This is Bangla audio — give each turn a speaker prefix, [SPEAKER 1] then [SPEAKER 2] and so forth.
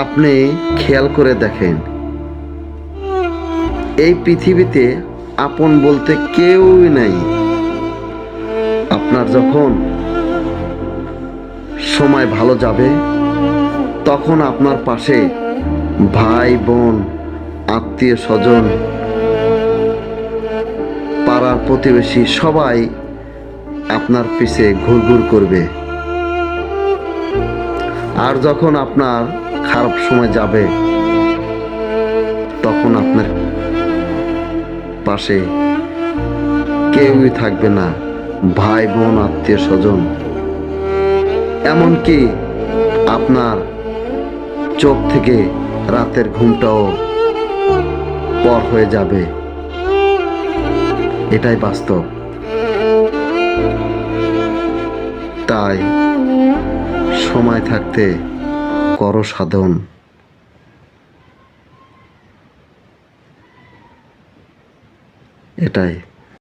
[SPEAKER 1] আপনি খেয়াল করে দেখেন, এই পৃথিবীতে আপন বলতে কেউই নাই। আপনার যখন সময় ভালো যাবে, তখন আপনার পাশে ভাই বোন, আত্মীয় স্বজন, পাড়ার প্রতিবেশী সবাই আপনার পিছে ঘুরঘুর করবে। আর যখন আপনার খারাপ সময় যাবে, তখন আপনার পাশে কেউই থাকবে না, ভাই বোন, আত্মীয় স্বজন, এমনকি আপনার চোখ থেকে রাতের ঘুমটাও পর হয়ে যাবে। এটাই বাস্তব। তাই সময় থাকতে করো সাধন। এটাই।